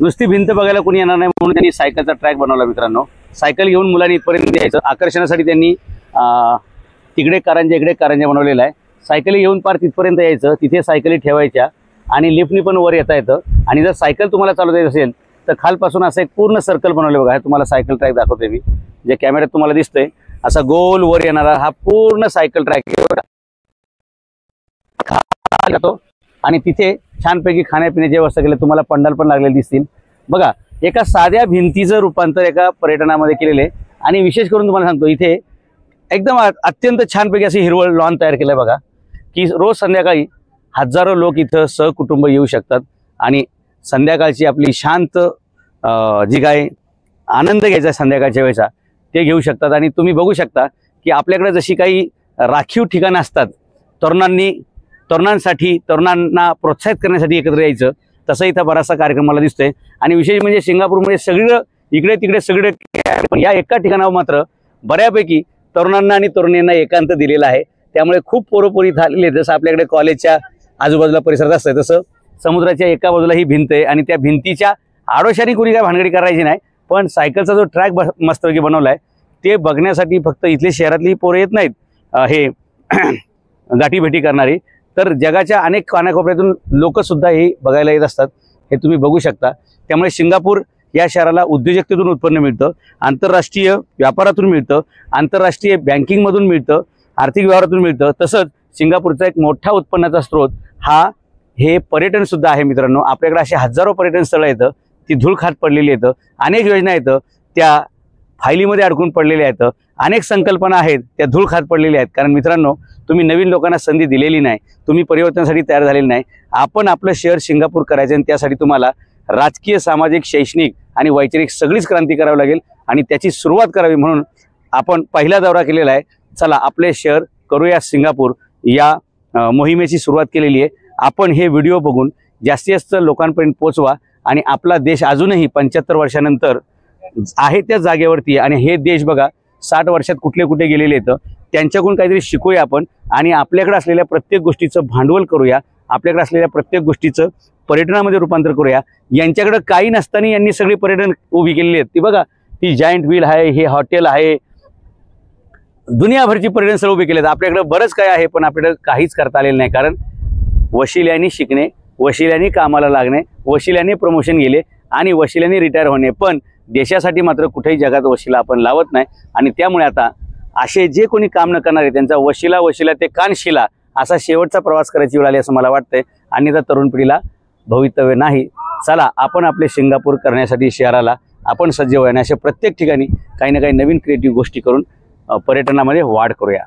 नुसती भिंत बघायला कोणी येणार नाही म्हणून त्यांनी सायकलचा ट्रॅक बनवला मित्रांनो। सायकल घेऊन मुलांनी इथपर्यंत यायचं, आकर्षणासाठी त्यांनी तिकडे कारंजा इकडे कारंजा बनवलेला आहे। सायकली घेऊन पार तिथपर्यंत यायचं, तिथे सायकली ठेवायच्या आणि लिफ्टनी पण वर येता येतं। आणि जर सायकल तुम्हाला चालवता येत असेल तर खालपासून असं एक पूर्ण सर्कल बनवले बघा, तुम्हाला सायकल ट्रॅक दाखवते मी, जे कॅमेऱ्यात तुम्हाला दिसतंय असा गोल वर येणारा हा पूर्ण सायकल ट्रॅक जातो। आणि तिथे छानपैकी खाण्यापिण्याची व्यवस्था केली, तुम्हाला पंडाल पण लागलेले दिसतील बघा। एका साध्या भिंतीचं रूपांतर एका पर्यटनामध्ये केलेले। आणि विशेष करून तुम्हाला सांगतो इथे एकदम अत्यंत छानपैकी अशी हिरवळ लॉन तयार केलं बघा, की रोज संध्याकाळी हजारो लोक इथं सहकुटुंब येऊ शकतात आणि संध्याकाळची आपली शांत जी काय आनंद घ्यायचा संध्याकाळच्या वेळेचा ते घेऊ शकतात। आणि तुम्ही बघू शकता की आपल्याकडे जशी काही राखीव ठिकाणं असतात तरुणांसाठी, तरुणांना प्रोत्साहित करण्यासाठी एकत्र यायचं, तसं इथं बराचसा कार्यक्रम मला दिसतोय। आणि विशेष म्हणजे सिंगापूरमध्ये सगळं इकडे तिकडे सगळे, पण या एका ठिकाणावर मात्र बऱ्यापैकी तरुणांना आणि तरुणींना एकांत दिलेला आहे। त्यामुळे खूप पोरोपोरी इथं आलेले, जसं आपल्याकडे कॉलेजच्या आजूबाजूला परिसरात असतं तसं समुद्राच्या एका बाजूला ही भिंत आहे आणि त्या भिंतीच्या आडोशाने कोणी काय भानगडी करायची नाही, पण सायकलचा जो ट्रॅक मस्तपैकी बनवला आहे ते बघण्यासाठी फक्त इथले शहरातली पोरं येत नाहीत हे गाठीभेटी करणारी, तर जगाच्या अनेक कानाकोपऱ्यातून लोकसुद्धा हे बघायला येत असतात, हे तुम्ही बघू शकता। त्यामुळे सिंगापूर या शहराला उद्योजकतेतून उत्पन्न मिळतं, आंतरराष्ट्रीय व्यापारातून मिळतं, आंतरराष्ट्रीय बँकिंगमधून मिळतं, आर्थिक व्यवहारातून मिळतं। तसंच सिंगापूरचा एक मोठा उत्पन्नाचा स्रोत हे पर्यटनसुद्धा आहे मित्रांनो। आपल्याकडे असे हजारो पर्यटन स्थळं येतं, ती धूळ खात पडलेली येतं, अनेक योजना येतं त्या फायलीमध्ये अडकून पडलेल्या आहेत, अनेक संकल्पना आहेत त्या धूळ खात पडलेल्या आहेत। कारण मित्रांनो तुम्ही नवीन लोकांना संधी दिलेली नाही, तुम्ही परिवर्तनासाठी तयार झालेले नाही। आपण आपलं शहर सिंगापूर करायचं आणि त्यासाठी तुम्हाला राजकीय, सामाजिक, शैक्षणिक आणि वैचारिक सगळीच क्रांती करावी लागेल आणि त्याची सुरुवात करावी म्हणून आपण पहिला दौरा केलेला आहे। चला आपले शहर करूया सिंगापूर या मोहिमेची सुरुवात केलेली आहे। आपण हे व्हिडिओ बघून जास्तीत जास्त लोकांपर्यंत पोहोचवा आणि आपला देश अजूनही 75 वर्षानंतर आहे त्या जागेवरती। आणि हे देश बघा 60 वर्षात कुठे गेलेले आहेत, त्यांच्याकडून काहीतरी शिकूया आपण आणि आपल्याकडे असलेल्या प्रत्येक गोष्टीचं भांडवल करूया, आपल्याकडे असलेल्या प्रत्येक गोष्टीचं पर्यटनामध्ये रूपांतर करूया। यांच्याकडे काही नसताना यांनी सगळी पर्यटन उभी केलेली आहेत, ती बघा, ती जायंट व्हील आहे, हे हॉटेल आहे, दुनियाभरची पर्यटन स्थळ उभी केली आहेत। आपल्याकडे बरंच काय आहे पण आपल्याकडे काहीच करता आलेलं नाही, कारण वशिल्याने शिकणे, वशिल्याने कामाला लागणे, वशिल्याने प्रमोशन गेले आणि वशिल्याने रिटायर होणे, पण देशासाठी मात्र कुठेही जगात वशिला आपण लावत नाही। आणि त्यामुळे आता असे जे कोणी काम न करणारे त्यांचा वशिला ते कानशिला असा शेवटचा प्रवास करायची वेळ आली असं मला वाटतंय। अन्यथा तरुण पिढीला भवितव्य नाही। चला आपण आपले सिंगापूर करण्यासाठी शहराला आपण सज्ज होऊया आणि अशा प्रत्येक ठिकाणी काही ना काही नवीन क्रिएटिव्ह गोष्टी करून पर्यटनामध्ये वाढ करूया।